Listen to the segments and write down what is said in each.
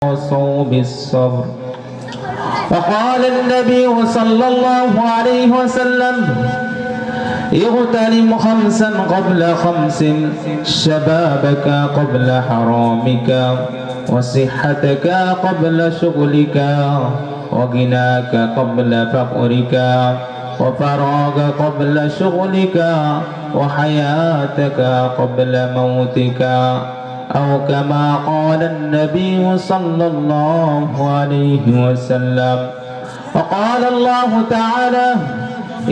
وتواصوا بالصبر. وقال النبي صلى الله عليه وسلم: اغتنم خمسا قبل خمس، شبابك قبل حرامك، وصحتك قبل شغلك، وغناك قبل فقرك، وفراغ قبل شغلك، وحياتك قبل موتك، أو كما قال النبي صلى الله عليه وسلم. وقال الله تعالى: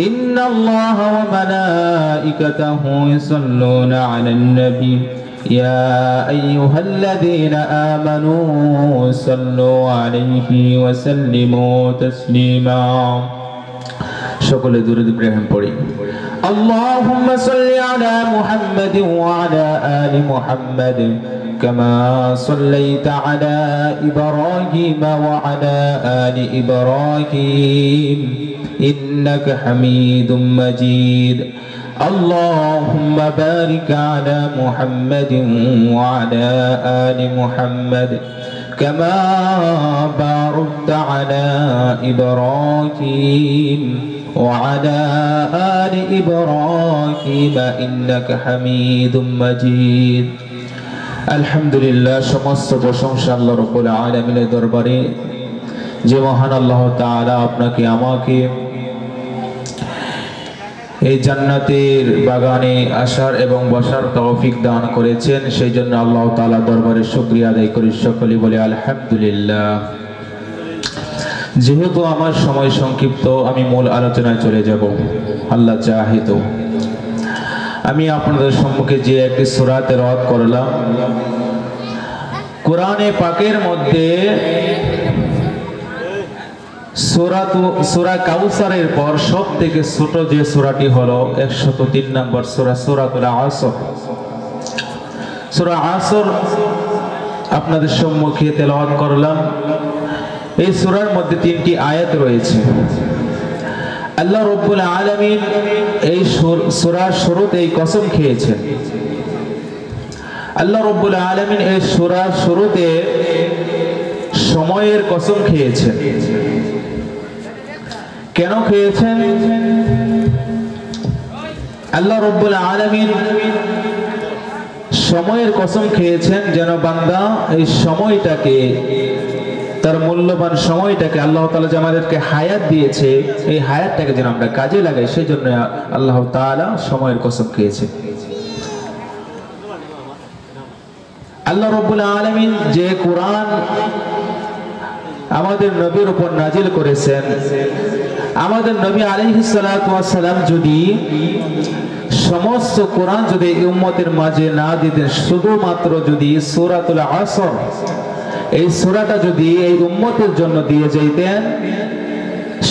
إن الله وملائكته يصلون على النبي يا أيها الذين آمنوا صلوا عليه وسلموا تسليما. সকলে দুরূদ ইব্রাহিম পড়ি। اللهم صل على محمد وعلى آل محمد كما صليت على إبراهيم وعلى آل إبراهيم إنك حميد مجيد. اللهم بارك على محمد وعلى آل محمد كما باركت على إبراهيم وعلى آل إبراهيم إنك حميد مجيد. আলহামদুলিল্লাহ, সমস্ত প্রশংসা আল্লাহ রাব্বুল আলামিনের দরবারে, যে মহান আল্লাহ তাআলা আপনাকে আমাকে এই জান্নাতের বাগানে আসার এবং বসার তৌফিক দান করেছেন। সেই জন্য আল্লাহ তাআলা দরবারে শুকরিয়া আদায় করি। সকলেই বলে আলহামদুলিল্লাহ। যেহেতু আমার সময় সংক্ষিপ্ত, আমি মূল আলোচনায় চলে যাব। আল্লাহ চাহে তো আমি আপনাদের সম্মুখে যে একটি সূরা তেলাওয়াত করলাম, কোরআনে পাকের মধ্যে সূরা কাউসারের পর সব থেকে ছোট যে সূরাটি হলো 103 নম্বর সূরা, সূরাতুল আসর। সূরা আসর আপনাদের সম্মুখে তেলাওয়াত করলাম। এই সূরার মধ্যে 3টি আয়াত রয়েছে। আল্লাহ রাব্বুল আলামিন এই সূরার শুরুতেই কসম খেয়েছেন। আল্লাহ রাব্বুল আলামিন এই সূরার শুরুতে সময়ের কসম খেয়েছেন। কেন খেয়েছেন? আল্লাহ রাব্বুল আলামিন সময়ের কসম খেয়েছেন যেন বান্দা এই সময়টাকে, তার মূল্যবান সময়টাকে, আল্লাহ তাআলা যে আমাদেরকে হায়াত দিয়েছে, এই হায়াতটাকে যেন আমরা কাজে লাগাই। সেই জন্য আল্লাহ তাআলা সময়ের কসম খেয়েছেন। আল্লাহ রাব্বুল আলামিন যে কোরআন আমাদের নবীর উপর নাজিল করেছেন, আমাদের নবী আলাইহিস সালাতু ওয়াস সালাম যদি সমস্ত কোরআন যদি উম্মতের মাঝে না দিতেন, শুধুমাত্র যদি সূরাতুল আসর এই সূরাটা যদি এই উম্মতের জন্য দিয়ে যাইতেন,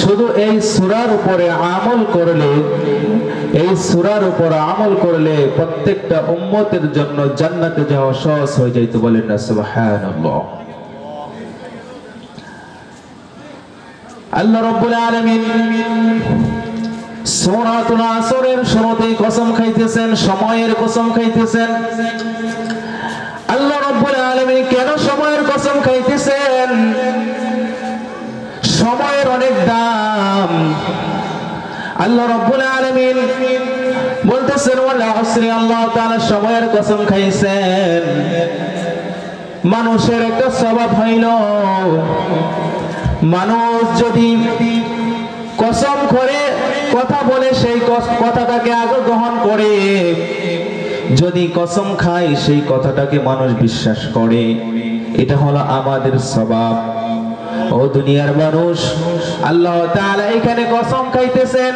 শুধু এই সূরার উপরে আমল করলে, এই সূরার উপর আমল করলে প্রত্যেকটা উম্মতের জন্য জান্নাতে যাওয়া সহজ হয়ে যাইত। বলেন না সুবহানাল্লাহ। আল্লাহ রাব্বুল আলামিন সূরাতুল আসরের শুরুতেই কসম খাইতেছেন, সময়ের কসম খাইতেছেন। আল্লাহ রাব্বুল আলামিন কেন সময়ের কসম খাইতেছেন? সময়ের অনেক দাম। আল্লাহ রাব্বুল আলামিন বলতেছেন ওয়াল আসরি, আল্লাহ তাআলা সময়ের কসম খাইছেন। মানুষের একটা স্বভাব হইল, মানুষ যদি কসম করে কথা বলে সেই কথাটাকে আগে গ্রহণ করে, যদি কসম খায় সেই কথাটাকে মানুষ বিশ্বাস করে। এটা হলো আমাদের স্বভাব। ও দুনিয়ার মানুষ, আল্লাহ তাআলা এখানে কসম খাইতেছেন।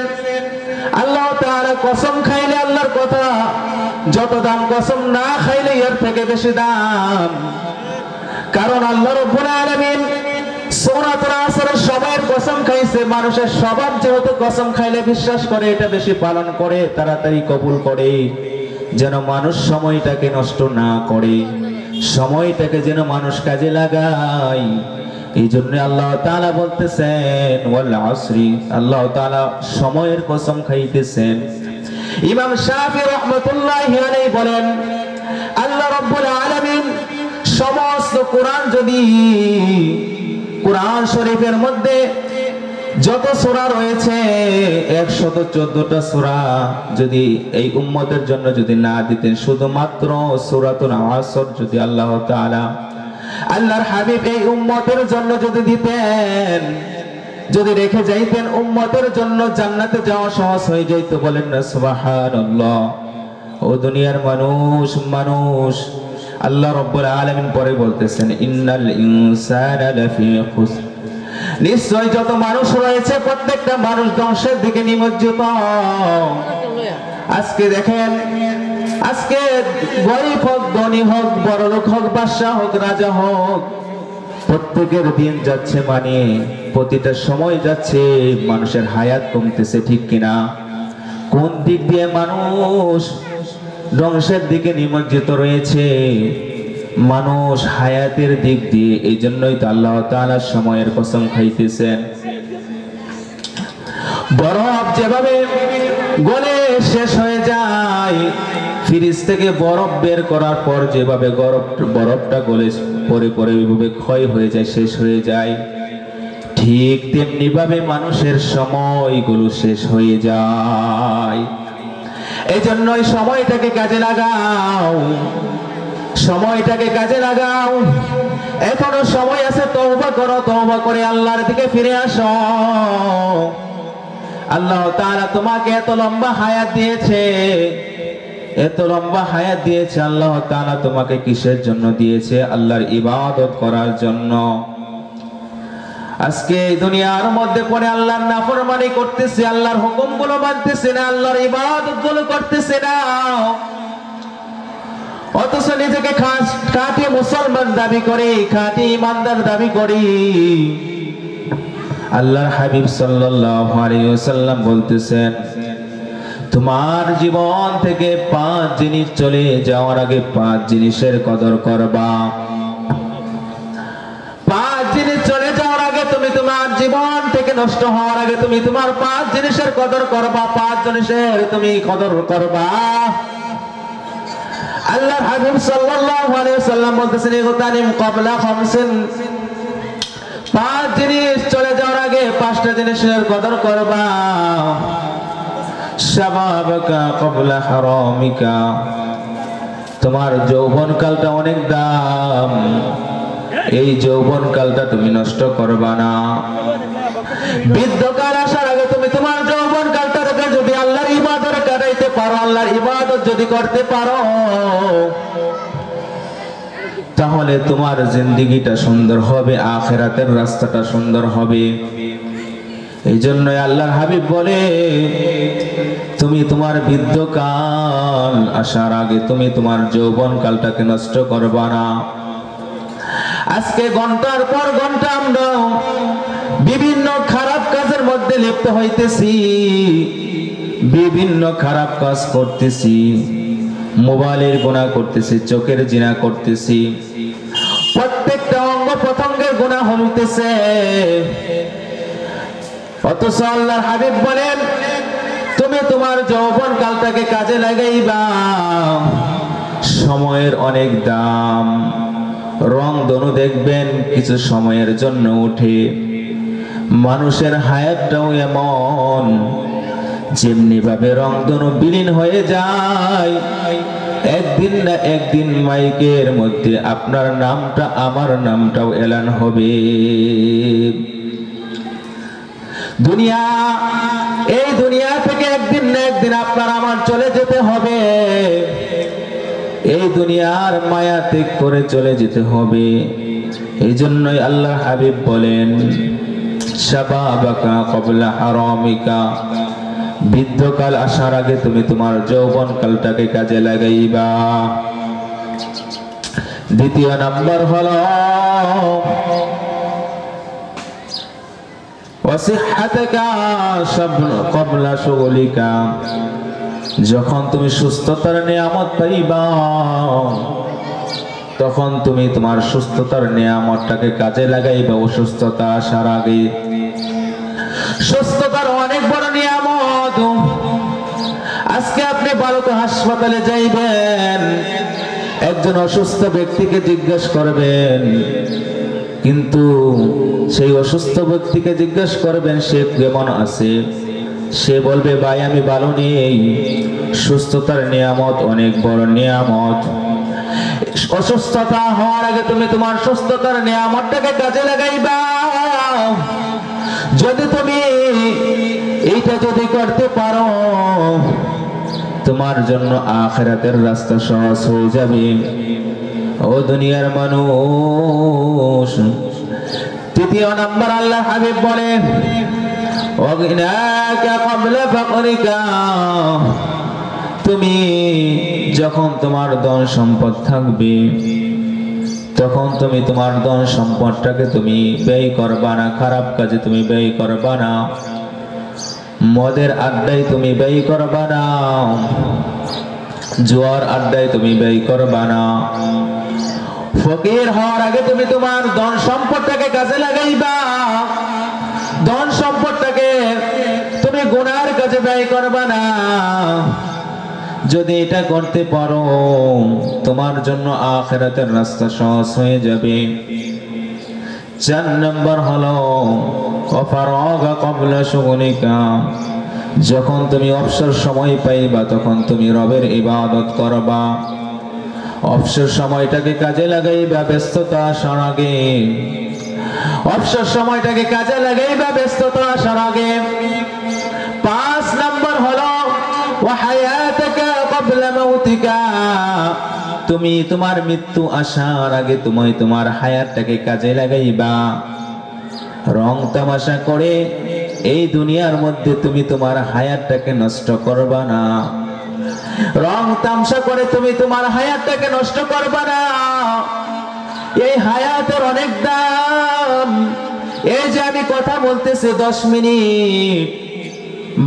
আল্লাহ তাআলা কসম খাইলে আল্লাহর কথা যত দাম, কসম না খাইলে এর থেকে বেশি দাম। কারণ আল্লাহ রাব্বুল আলামিন সূরাতুল আসরের সময়ের কসম খাইছে। মানুষের স্বভাব যেহেতু কসম খাইলে বিশ্বাস করে, এটা বেশি পালন করে, তাড়াতাড়ি কবুল করে, যেন মানুষ সময়টাকে নষ্ট না করে, সময়টাকে যেন মানুষ কাজে লাগায়। এই জন্য আল্লাহ তাআলা বলতেছেন ওয়াল আসরি, আল্লাহ তাআলা সময়ের কসম খাইতেছেন। ইমাম শাফিঈ রাহমাতুল্লাহি আলাইহি বলেন, আল্লাহ রাব্বুল আলামিন সমস্ত কোরআন যদি কোরআন শরীফের মধ্যে যত সূরা রয়েছে 114টা সূরা যদি এই উম্মতের জন্য যদি না দিতেন, শুধুমাত্র সূরাতুল আসর যদি আল্লাহ তাআলা আল্লাহর হাবিব এই উম্মতের জন্য যদি দিতেন, যদি রেখে যাইতেন, উম্মতের জন্য জান্নাতে যাওয়া সহজ হয়ে যাইত। বলেন না সুবহানাল্লাহ। ও দুনিয়ার মানুষ, আল্লাহ রাব্বুল আলামিন পরে বলতেছেন ইন্নাল ইনসানা লাফি খুসর, নিশ্চয় যত মানুষ রয়েছে প্রত্যেকটা মানুষ ধ্বংসের দিকে নিমজ্জিত। আজকে দেখেন, আজকে গরিব হোক, ধনী হোক, বড়লোক হোক, বাদশা হোক, রাজা হোক, প্রত্যেকের দিন যাচ্ছে, মানে প্রতিটা সময় যাচ্ছে, মানুষের হায়াত কমতেছে, ঠিক কিনা? কোন দিক দিয়ে মানুষ ধ্বংসের দিকে নিমজ্জিত রয়েছে? মানুষ হায়াতের দিক দিয়ে। এই জন্যই তো আল্লাহ তাআলা সময়ের কসম খাইতেছেন। বরফ যেভাবে গলে শেষ হয়ে যায়, ফ্রিজ থেকে বরফ বের করার পর যেভাবে বরফটা গলে পরে পরে ওইভাবে ক্ষয় হয়ে যায়, শেষ হয়ে যায়, ঠিক তেমনি ভাবে মানুষের সময়গুলো শেষ হয়ে যায়। এই জন্যই সময়টাকে কাজে লাগাও, সময়টাকে কাজে লাগাও। এখনো সময় আছে, তওবা করো, তওবা করে আল্লাহর দিকে ফিরে আসো। আল্লাহ তাআলা তোমাকে এত লম্বা হায়াত দিয়েছে, এত লম্বা হায়াত দিয়েছে। আল্লাহ তাআলা তোমাকে কিসের জন্য দিয়েছে? আল্লাহর ইবাদত করার জন্য। আজকে এই দুনিয়ার মধ্যে পড়ে আল্লাহর নাফরমানি করতেছে, আল্লাহর হুকুমগুলো মানতেছে না, আল্লাহর ইবাদতগুলো করতেছে না, অথচ নিজেকে খাঁটি মুসলমান দাবি করে, খাঁটি ইমানদার দাবি করি। আল্লাহর হাবিব সাল্লাল্লাহু আলাইহি ওয়াসাল্লাম বলতেছেন, তোমার জীবন থেকে 5 জিনিস চলে যাওয়ার আগে 5 জিনিসের কদর করবা। 5 জিনিস চলে যাওয়ার আগে, তুমি তোমার জীবন থেকে নষ্ট হওয়ার আগে তুমি তোমার 5 জিনিসের কদর করবা, 5 জিনিসের তুমি কদর করবা। আল্লাহর হাবিব সাল্লাল্লাহু আলাইহি ওয়াসাল্লাম বলতেছেন, ইগতানিম ক্বাবলা খামসিন, 5 জিনিস চলে যাওয়ার আগে 5টা জিনিসের কদর করবা। শাবাবাকা ক্বাবলা হারামিকা, তোমার যৌবনকালটা অনেক দাম, এই যৌবনকালটা তুমি নষ্ট করবা না। বৃদ্ধকাল আসার আগে তুমি তোমার যৌবনকালটাকে যদি আল্লাহর ইবাদত কাটাইতে পারো, আল্লাহর ইবাদত যদি করতে পারো, তাহলে তোমার জিন্দেগিটা সুন্দর হবে, আখিরাতের রাস্তাটা সুন্দর হবে। এই জন্যই আল্লাহর হাবিব বলে, তুমি তোমার বৃদ্ধকাল আসার আগে তুমি তোমার যৌবনকালটাকে নষ্ট করবা না। আজকে ঘন্টার পর ঘন্টা আমরা বিভিন্ন খারাপ কাজের মধ্যে লিপ্ত হইতেছি, বিভিন্ন খারাপ কাজ করতেছি, মোবাইলের গুনাহ করতেছি, চোখের জিনা করতেছি, প্রত্যেকটা অঙ্গ প্রত্যঙ্গের গুনাহ হইতেছে। অথচ আল্লাহর হাবিব বলেন, তুমি তোমার যৌবনকালটাকে কাজে লাগাইবা। সময়ের অনেক দাম। রং ধনু দেখবেন কিছু সময়ের জন্য উঠে, মানুষের হায়াতটাও এমন, যেমনি ভাবে রং ধনু বিলীন হয়ে যায়, একদিন না একদিন মাইকের মধ্যে আপনার নামটা, আমার নামটাও এলান হবে। দুনিয়া, এই দুনিয়া থেকে একদিন না একদিন আপনার আমার চলে যেতে হবে, এই দুনিয়ার মায়া ত্যাগ করে চলে যেতে হবে। এই জন্যই আল্লাহ হাবিব বলেন, শাবাবাকা ক্বাবলা হারামিকা, বৃদ্ধকাল আসার আগে তুমি তোমার যৌবনকালটাকে কাজে লাগাইবা। দ্বিতীয় নাম্বার হলো ওয়াসিহ্হাতাকা ক্বাবলা শুগলিকা, যখন তুমি সুস্থতার নিয়ামত পাইবা, তখন তুমি তোমার সুস্থতার নিয়ামতটাকে কাজে লাগাইবা অসুস্থতা আসার আগে। সুস্থতার অনেক বড় নিয়ামত। আজকে আপনি ভালো হাসপাতালে যাইবেন, একজন একজন অসুস্থ ব্যক্তিকে জিজ্ঞেস করবেন, কিন্তু সেই অসুস্থ ব্যক্তিকে জিজ্ঞেস করবেন সে কেমন আছে, সে বলবে ভাই আমি ভালো নেই। সুস্থতার নিয়ামত অনেক বড় নিয়ামত। অসুস্থতা হওয়ার আগে তুমি তোমার সুস্থতার নিয়ামতটাকে কাজে লাগাইবা। যদি তুমি এইটা যদি করতে পারো, তোমার জন্য আখিরাতের রাস্তা সহজ হয়ে যাবে। ও দুনিয়ার মানুষ, তৃতীয় নাম্বার আল্লাহ হাবিব বলে ওয়াগিনাকা ক্বাবলা ফাকরিকা। তুমি যখন তোমার ধন সম্পদ থাকবে, তখন তুমি তোমার ধন সম্পদটাকে তুমি ব্যয় করবা না, খারাপ কাজে তুমি ব্যয় করবা না, মদের আড্ডায় তুমি ব্যয় করবা না, জুয়ার আড্ডায় তুমি ব্যয় করবা না। ফকির হওয়ার আগে তুমি তোমার ধন সম্পদটাকে কাজে লাগাইবা। ধন সম্পদটাকে তুমি গুনার কাজে ব্যয় করবা না। যদি এটা করতে পারো, তোমার জন্য আখিরাতের রাস্তা সহজ হয়ে যাবে। 4 নম্বর হলো ওয়াফারাগা ক্বাবলা শুগলিকা। যখন তুমি অবসর সময় পাইবা, তখন তুমি রবের ইবাদত করবা। অবসর সময়টাকে কাজে লাগাইবা ব্যস্ততা আসার আগে। অবসর সময়টাকে কাজে লাগাইবা ব্যস্ততা আসার আগে। 5 নম্বর হলো ওয়াহায়াতাকা ক্বাবলা মাউতিকা। তুমি তোমার মৃত্যু আসার আগে তুমি তোমার হায়াতটাকে কাজে লাগাইবা। রং তামাশা করে এই দুনিয়ার মধ্যে তুমি তোমার হায়াতটাকে নষ্ট করবা না। রং তামসা করে তুমি তোমার হায়াতটাকে নষ্ট করবা না। এই হায়াতের অনেক দাম। এই যে আমি কথা বলতেছি 10 মিনিট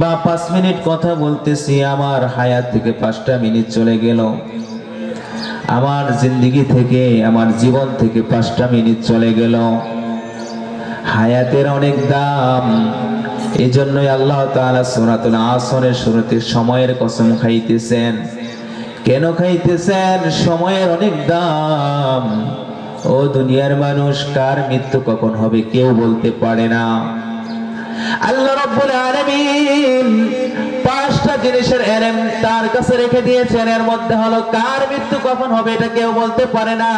বা 5 মিনিট কথা বলতেছি, আমার হায়াত থেকে 5টা মিনিট চলে গেল। আমার জিন্দেগি থেকে, আমার জীবন থেকে 5টা মিনিট চলে গেল। হায়াতের অনেক দাম। এই জন্যই আল্লাহ তাআলা সূরাতুল আসরের শুরুতে সময়ের কসম খাইতেছেন। কেন খাইতেছেন? সময়ের অনেক দাম। ও দুনিয়ার মানুষ, কার মৃত্যু কখন হবে কেউ বলতে পারে না। আল্লাহ রাব্বুল আলামিন 5টা জিনিসের ইলম তার কাছে রেখে দিয়েছেন। এর মধ্যে হলো কার মৃত্যু কখন হবে এটা কেউ বলতে পারে না।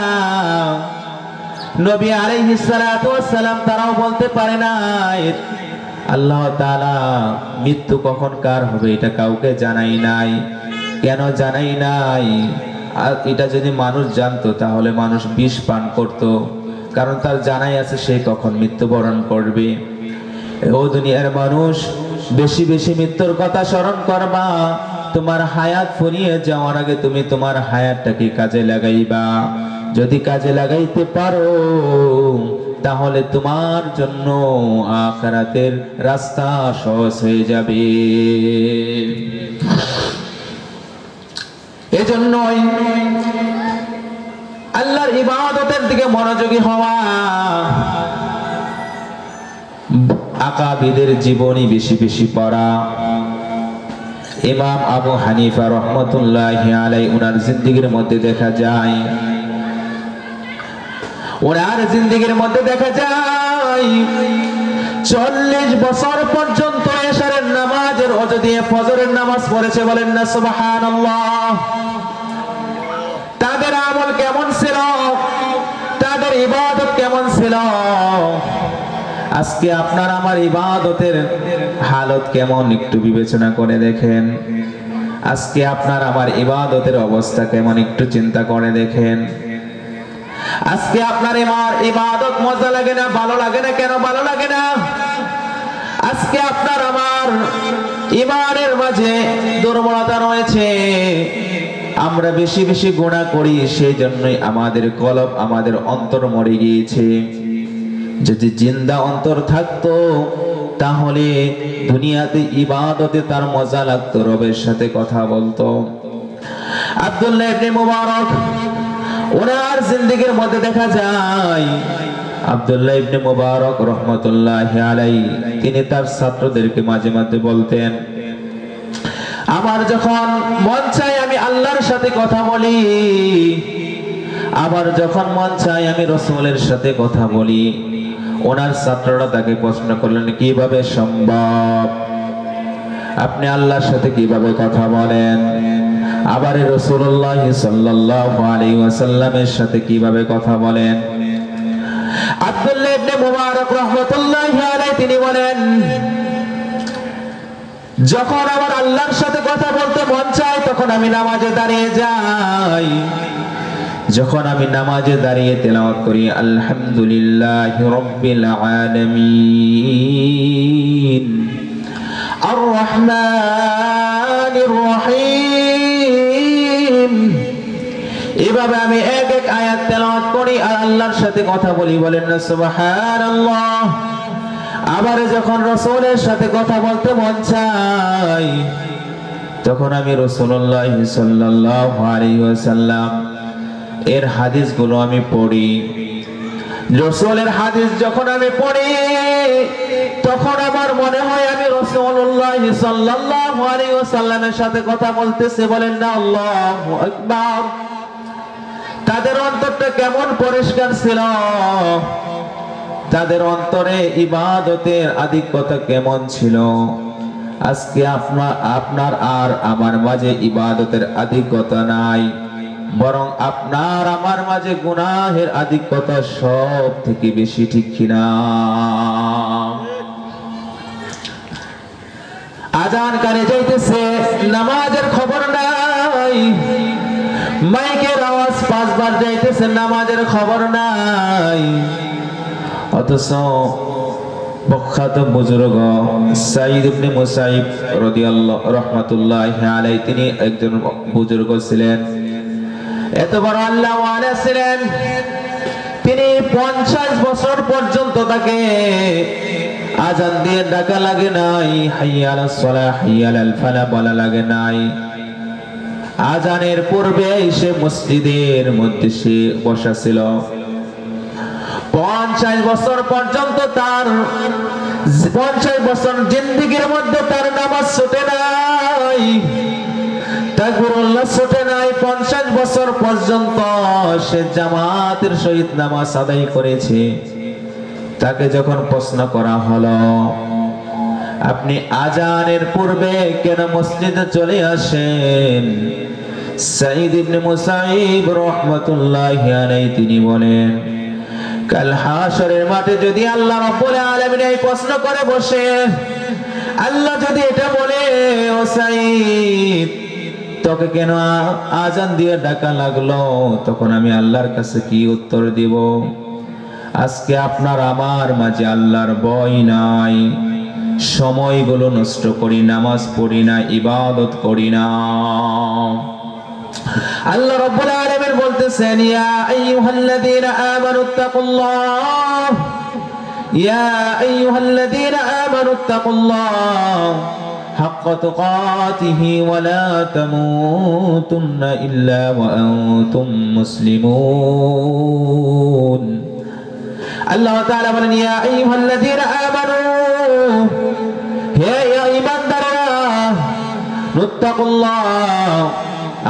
নবী আলাইহিস সালাতু ওয়াস সালাম তারাও বলতে পারে না। আল্লাহ তাআলা মৃত্যু কখন কার হবে এটা কাউকে জানাই নাই। কেন জানাই নাই? আর এটা যদি মানুষ জানতো তাহলে মানুষ বিষ পান করত, কারণ তার জানাই আছে সে কখন মৃত্যুবরণ করবে। ও দুনিয়ার মানুষ, বেশি বেশি মৃত্যুর কথা স্মরণ করবা। তোমার হায়াত ফুরিয়ে যাওয়ার আগে তুমি তোমার হায়াতটাকে কাজে লাগাইবা। যদি কাজে লাগাইতে পারো, তাহলে তোমার জন্য আখিরাতের রাস্তা সহজ হয়ে যাবে। এজন্যই আল্লাহর ইবাদতের দিকে মনোযোগী হওয়া, আকাবিদের জীবনী বেশি বেশি পড়া। ইমাম আবু হানিফা রহমতুল্লাহি আলাইহি উনার জিন্দেগীর মধ্যে দেখা যায়, ওনার জিন্দেগীর মধ্যে দেখা যায় 40 বছর পর্যন্ত এশারের নামাজের ওযু দিয়ে ফজরের নামাজ পড়েছে। বলেন না সুবহানাল্লাহ। তাদের আমল কেমন ছিল? তাদের ইবাদত কেমন ছিল? আজকে আপনার আমার ইবাদতের হালত কেমন একটু বিবেচনা করে দেখেন। আজকে আপনার আমার ইবাদতের অবস্থা কেমন একটু চিন্তা করে দেখেন। আজকে আপনার ইবাদত মজা লাগে না, ভালো লাগে না? কেন ভালো লাগে না? আজকে আপনার আমার ইমানের মাঝে দুর্বলতা রয়েছে। আমরা বেশি বেশি গুনাহ করি, সেই জন্যই আমাদের কলব, আমাদের অন্তর মরে গিয়েছে। যদি জিন্দা অন্তর থাকতো তাহলে দুনিয়াতে ইবাদতে তার মজা লাগতো, রবের সাথে কথা বলতো। আব্দুল্লাহ ইবনে মুবারক ওনার জিন্দেগীর মধ্যে দেখা যায়, আব্দুল্লাহ ইবনে মুবারক রহমতুল্লাহি আলাইহি তিনি তার ছাত্রদেরকে মাঝে মাঝে বলতেন, আমার যখন মন চায় আমি আল্লাহর সাথে কথা বলি, আবার যখন মন চায় আমি রাসূলের সাথে কথা বলি। ওনার ছাত্ররা তাকে প্রশ্ন করলেন, কিভাবে সম্ভব, আপনি আল্লাহর সাথে কিভাবে কথা বলেন? আবার রাসূলুল্লাহ সাল্লাল্লাহু আলাইহি ওয়াসাল্লামের সাথে কিভাবে কথা বলেন? আব্দুল্লাহ ইবনে মুবারক রাহমাতুল্লাহি আলাইহি তিনি বলেন, যখন আমার আল্লাহর সাথে কথা বলতে মন চায় তখন আমি নামাজে দাঁড়িয়ে যাই। যখন আমি নামাজে দাঁড়িয়ে তেলাওয়াত করি আলহামদুলিল্লাহি রাব্বিল আলামিন আর রহমানির রহিম, এভাবে আমি এক এক আয়াত তেলাওয়াত করি আর আল্লাহর সাথে কথা বলি। বলেন না সুবহানাল্লাহ। আবার যখন রাসূলের সাথে কথা বলতে মন চায় তখন আমি রাসূলুল্লাহ সাল্লাল্লাহু আলাইহি ওয়াসাল্লাম এর হাদিসগুলো আমি পড়ি। রাসূলের হাদিস যখন আমি পড়ি তখন আমার মনে হয় আমি রাসূলুল্লাহ সাল্লাল্লাহু আলাইহি ওয়াসাল্লামের সাথে কথা বলতেছি। বলেন না আল্লাহু আকবার। তাদের অন্তরটা কেমন পরিষ্কার ছিল, তাদের অন্তরে ইবাদতের আধিক্যতা কেমন ছিল। আজকে আপনার আর আমার মাঝে ইবাদতের আধিক্যতা নাই, বরং আপনার আমার মাঝে গুনাহের আধিক্যতা সব থেকে বেশি, ঠিক কিনা? আজান কানে যাইতেছে, নামাজের খবর নাই। মাইকের আওয়াজ 5 বার যাইতেছে, নামাজের খবর নাই। অথচ প্রখ্যাত বুজুর্গ সাঈদ ইবনে মুসাইব রাদিয়াল্লাহু রাহমাতুল্লাহি আলাইহি তিনি একজন বুজুর্গ ছিলেন, এত বড় আল্লাহ ওয়ালা ছিলেন। তিনি 50 বছর পর্যন্ত তাকে আজান দিয়ে ডাকা লাগে নাই, হাইয়া আলাস সালাহ হাইয়া আলাল ফালাহ বলা লাগে নাই। আজানের পূর্বে সে মসজিদের মধ্যে সে বসা ছিল। 50 বছর পর্যন্ত তার 50 বছর জিন্দেগীর মধ্যে তার নামাজ ছুটে নাই, তাকবীরুল্লাহ ছুটে নাই। 50 বছর পর্যন্ত সে জামাতের সহিত নামাজ আদায় করেছে। তাকে যখন প্রশ্ন করা হলো, আপনি আজানের পূর্বে কেন মসজিদে চলে আসেন? সাঈদ ইবনে মুসাইব রাহমাতুল্লাহি আলাইহি তিনি বলেন, কাল হাশরের মাঠে যদি আল্লাহ রাব্বুল আলামিন এই প্রশ্ন করে বসে, আল্লাহ যদি এটা বলে, ও সাঈদ তোকে কেন আজান দিয়ে ডাকা লাগলো, তখন আমি আল্লাহর কাছে কি উত্তর দিব? আজকে আপনার আমার মাঝে আল্লাহর ভয় নাই, সময়গুলো নষ্ট করি, নামাজ পড়ি না, ইবাদত করি না। আল্লাহ রাব্বুল আলামিন বলতেছেন, ইয়া আইয়ুহাল্লাযীনা আমানুত্তাকুল্লাহ, ইয়া আইয়ুহাল্লাযীনা আমানুত্তাকুল্লাহ হাক্কা তুকাতিহি ওয়া লা তামুতুন্না ইল্লা ওয়া আনতুম মুসলিমুন। আল্লাহ তাআলা বলেন, ইয়া আইয়ুহাল্লাযীনা আমানু, হে ঈমানদাররা, মুত্তাকুল্লাহ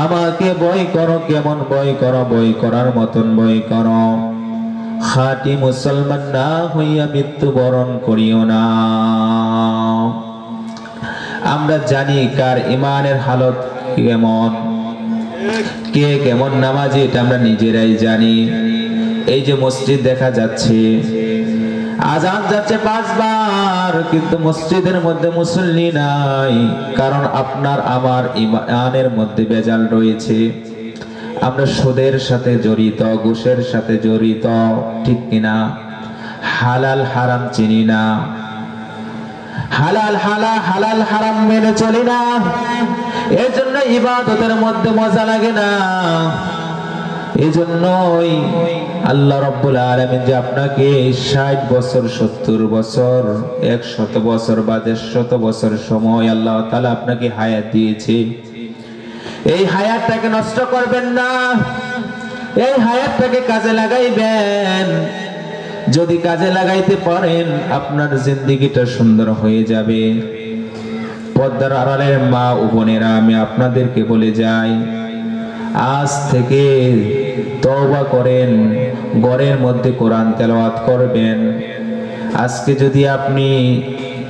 আমাকে ভয় করো। কেমন ভয় করো? ভয় করার মতন ভয় করো। খাঁটি মুসলমান না হইয়া মৃত্যুবরণ করিও না। আমরা জানি কার ইমানের হালত কেমন, কে কেমন নামাজি, এটা আমরা নিজেরাই জানি। এই যে মসজিদ দেখা যাচ্ছে, আজান যাচ্ছে 5 বার, কিন্তু মসজিদের মধ্যে মুসল্লি নাই। কারণ আপনার আমার ইমানের মধ্যে ভেজাল রয়েছে। আমরা সুদের সাথে জড়িত, ঘুষের সাথে জড়িত, ঠিক কিনা? হালাল হারাম চিনি না, হালাল হারাম মেনে চলি না। এর জন্য ইবাদতের মধ্যে মজা লাগে না। এজন্যই আল্লাহ রাব্বুল আলামিন যে আপনাকে 60 বছর, 70 বছর, 100 বছর বা 150 বছর সময় আল্লাহ তাআলা আপনাকে হায়াত দিয়েছে। এই হায়াতটাকে নষ্ট করবেন না, এই হায়াতটাকে কাজে লাগাইবেন। যদি কাজে লাগাইতে পারেন আপনার জিন্দেগিটা সুন্দর হয়ে যাবে। পর্দার আড়ালের মা ও বোনেরা, আমি আপনাদেরকে বলে যাই, আজ থেকে তওবা করেন, ঘরের মধ্যে কোরআন তেলাওয়াত করবেন। আজকে যদি আপনি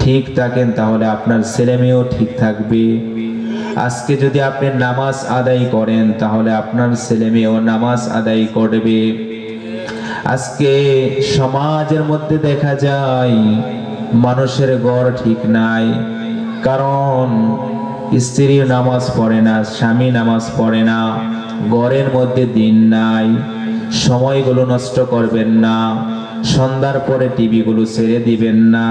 ঠিক থাকেন তাহলে আপনার ছেলে মেয়েও ঠিক থাকবে। আজকে যদি আপনি নামাজ আদায় করেন তাহলে আপনার ছেলে মেয়েও নামাজ আদায় করবে। আজকে সমাজের মধ্যে দেখা যায় মানুষের ঘর ঠিক নাই, কারণ স্ত্রী নামাজ পড়ে না, স্বামী নামাজ পড়ে না, ঘরের মধ্যে দিন নাই। সময়গুলো নষ্ট করবেন না, সন্ধ্যার পরে টিভিগুলো ছেড়ে দিবেন না,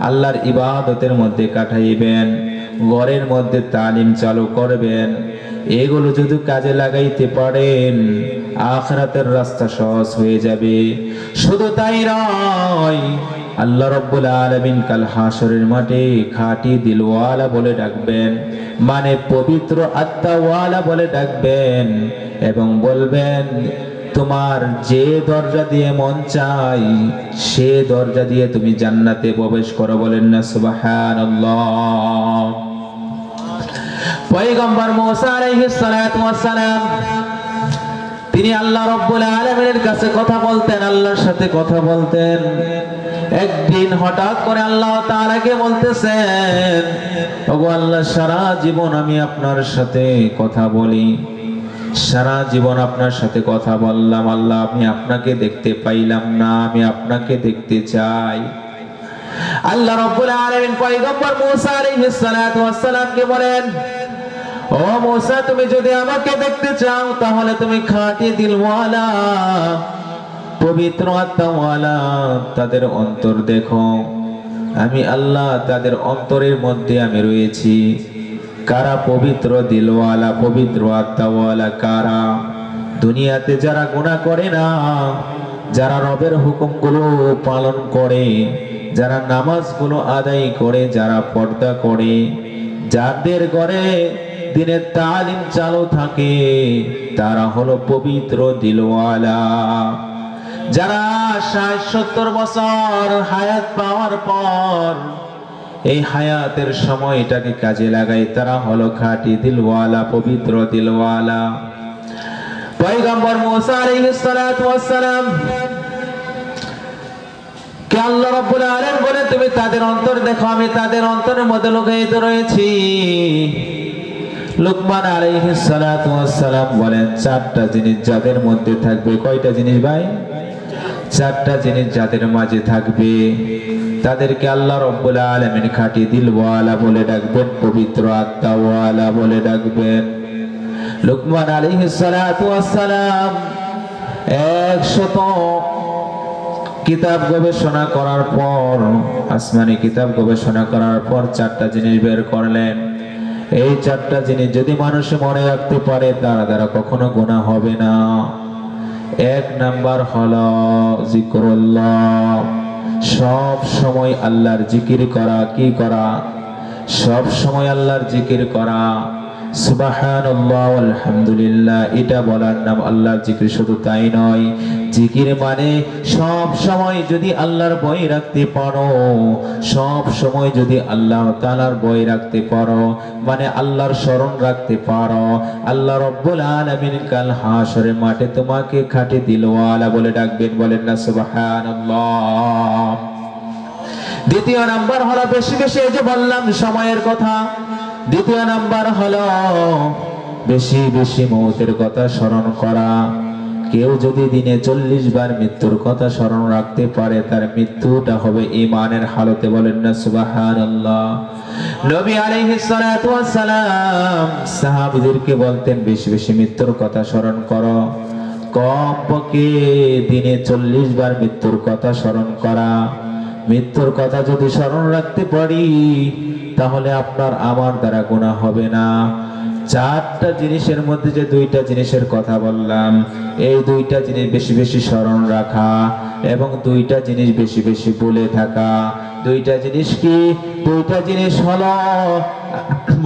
আল্লাহর ইবাদতের মধ্যে কাটাইবেন, ঘরের মধ্যে তালিম চালু করবেন। এগুলো যদি কাজে লাগাইতে পারেন আখিরাতের রাস্তা সহজ হয়ে যাবে। শুধু তাই নয়, আল্লাহ রাব্বুল আলামিন কাল হাসরের মাঠে খাঁটি দিলওয়ালা বলে ডাকবেন, মানে পবিত্র আত্মাওয়ালা বলে ডাকবেন এবং বলবেন তোমার যে দরজা দিয়ে মন চাই সে দরজা দিয়ে তুমি জান্নাতে প্রবেশ করো। বলেন না সুবহানাল্লাহ। পয়গম্বর মুসা আলাইহিস সালাতু ওয়াস সালাম তিনি আল্লাহ রাব্বুল আলামিনের কাছে কথা বলতেন, আল্লাহর সাথে কথা বলতেন। একদিন হঠাৎ করে আল্লাহ তাআলাকে বলতেছেন, ওগো আল্লাহ, সারা জীবন আমি আপনার সাথে কথা বলি, সারা জীবন আপনার সাথে কথা বললাম, আল্লাহ আমি আপনাকে দেখতে পাইলাম না, আমি আপনাকে দেখতে চাই। আল্লাহ রাব্বুল আলামিন পয়গম্বর মুসা আলাইহিস সালাতু ওয়াস সালামকে বলেন, ও মুসা, তুমি যদি আমাকে দেখতে চাও তাহলে তুমি খাঁটি দিলওয়ালা পবিত্র আত্মাওয়ালা তাদের অন্তর দেখো। আমি আল্লাহ তাদের অন্তরের মধ্যে আমি রয়েছি। কারা পবিত্র দিলওয়ালা, পবিত্র আত্মাওয়ালা? কারা? দুনিয়াতে যারা গুনাহ করে না, যারা রবের হুকুমগুলো পালন করে, যারা নামাজগুলো আদায় করে, যারা পর্দা করে, যাদের ঘরে দিনের তালিম চালু থাকে, তারা হলো পবিত্র দিলওয়ালা। যারা ৬০-৭০ বছর হায়াত পাওয়ার পর এই হায়াতের সময়টাকে কাজে লাগায়, তারা হলো খাঁটি দিলওয়ালা, পবিত্র দিলওয়ালা। পয়গম্বর মুসা আলাইহিস সালাতু ওয়াস সালাম কে আল্লাহ রাব্বুল আলামিন বলে, তুমি তাদের অন্তর দেখো, আমি তাদের অন্তরের মধ্যে লুকায়িত রয়েছি। লুকমান আলাইহিস সালাতু ওয়াস সালাম বলেন, ৪টা জিনিস যাদের মধ্যে থাকবে। কয়টা জিনিস ভাই? ৪টা জিনিস যাদের মাঝে থাকবে তাদেরকে আল্লাহ রাব্বুল আলামিন খাঁটি দিলওয়ালা বলে ডাকবেন, পবিত্র আত্মাওয়ালা বলে ডাকবেন। লুকমান আলাইহিস সালাতু ওয়াস সালাম ১০০ কিতাব গবেষণা করার পর, আসমানি কিতাব গবেষণা করার পর ৪টা জিনিস বের করলেন। এই ৪টা জিনিস যদি মানুষ মনে রাখতে পারে তার দ্বারা কখনো গুনাহ হবে না। ১ নাম্বার হলো জিকরুল্লাহ, সব সময় আল্লাহর জিকির করা। কি করা? সব সময় আল্লাহর জিকির করা। সুবহানাল্লাহ আলহামদুলিল্লাহ, এটা বলার নাম আল্লাহর জিকির। শুধু তাই নয়, জিকির মানে সব সময় যদি আল্লাহর ভয় রাখতে পারো, সব সময় যদি আল্লাহ তাআলার ভয় রাখতে পারো, মানে আল্লাহর স্মরণ রাখতে পারো, আল্লাহ রাব্বুল আলামিন কাল হাসরের মাঠে তোমাকে খাঁটি দিলওয়ালা বলে ডাকবেন। বলেন না সুবহানাল্লাহ। দ্বিতীয় নাম্বার হলো বেশি বেশি, এই যে বললাম সময়ের কথা। দ্বিতীয় নাম্বার হলো বেশি বেশি মৌতের কথা স্মরণ করা। কেউ যদি দিনে ৪০ বার মৃত্যুর কথা স্মরণ রাখতে পারে তার মৃত্যুটা হবে ঈমানের হালতে। বলেন না সুবহানাল্লাহ। নবী আলাইহিস সালাতু ওয়াস সালাম সাহাবীদেরকে বলতেন, বেশি বেশি মৃত্যুর কথা স্মরণ করো। কমপক্ষে দিনে ৪০ বার মৃত্যুর কথা স্মরণ করা। মৃত্যুর কথা যদি স্মরণ রাখতে পারি তাহলে আপনার আমার দ্বারা গুনাহ হবে না। ৪টা জিনিসের মধ্যে যে 2টা জিনিসের কথা বললাম, এই 2টা জিনিস বেশি বেশি স্মরণ রাখা এবং 2টা জিনিস বেশি বেশি বলে থাকা। 2টা জিনিস কি? 2টা জিনিস হলো,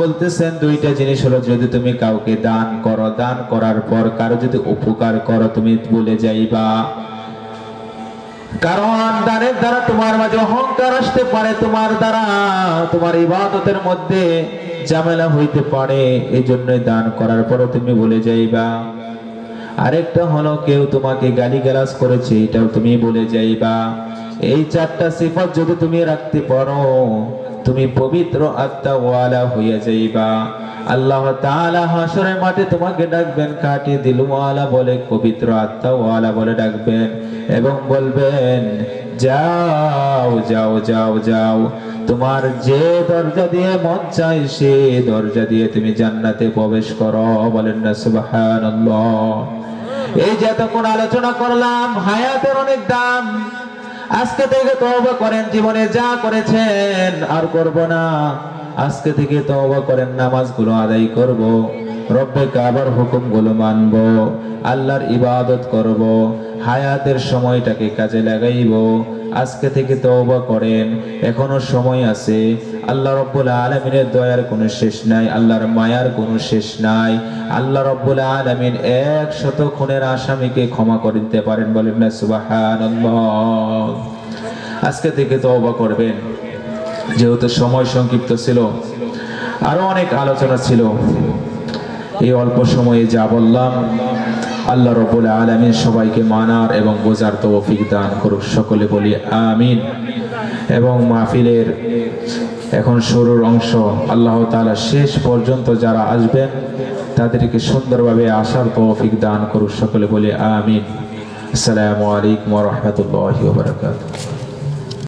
বলতেছেন 2টা জিনিস হলো, যদি তুমি কাউকে দান করো, দান করার পর কারো যদি উপকার করো, তুমি বলে যাইবা কারণ দানের দ্বারা তোমার মাঝে অহংকার আসতে পারে, তোমার দ্বারা তোমার ইবাদতের মধ্যে ঝামেলা হইতে পারে, এই জন্যই দান করার পরে তুমি বলে যাইবা। আরেকটা হলো কেউ তোমাকে গালিগালাজ করেছে, এটাও তুমি বলে যাইবা। এই চারটা সিফাত যদি তুমি রাখতে পারো, তুমি পবিত্র আত্মাওয়ালা হইয়া যাইবা। আল্লাহ তাআলা হাসরের মাঠে তোমাকে ডাকবেন খাঁটি দিলওয়ালা বলে, পবিত্র আত্মাওয়ালা বলে ডাকবেন এবং বলবেন যাও যাও যাও যাও, তোমার যে দরজা দিয়ে মন চাই সে দরজা দিয়ে তুমি জান্নাতে প্রবেশ করো। বলেন না সুবহানাল্লাহ। এই যে এতক্ষণ আলোচনা করলাম, হায়াতের অনেক দাম। আজকে থেকে তওবা করেন, জীবনে যা করেছেন আর করব না। আজকে থেকে তওবা করেন, নামাজগুলো আদায় করব, রব্বে কাবার হুকুমগুলো মানব, আল্লাহর ইবাদত করব, হায়াতের সময়টাকে কাজে লাগাইব। আজকে থেকে তওবা করেন, এখনো সময় আছে। আল্লাহ রাব্বুল আলামিনের দয়ার কোনো শেষ নাই, আল্লাহর মায়ার কোনো শেষ নাই। আল্লাহ রাব্বুল আলামিন 100 খুনের আসামিকে ক্ষমা করে দিতে পারেন। বলেন না সুবহানাল্লাহ। আজকে থেকে তওবা করবেন। যেহেতু সময় সংক্ষিপ্ত ছিল, আরো অনেক আলোচনা ছিল, এই অল্প সময়ে যা বললাম, আল্লাহ রাব্বুল আলামিন সবাইকে মানার এবং বোঝার তৌফিক দান করুক। সকলে বলি আমিন। এবং মাহফিলের এখন শুরুর অংশ, আল্লাহ তাআলা শেষ পর্যন্ত যারা আসবেন তাদেরকে সুন্দরভাবে আসার তৌফিক দান করুক। সকলে বলি আমিন। আসসালামু আলাইকুম ওয়া রাহমাতুল্লাহি ওয়া বারাকাতুহু।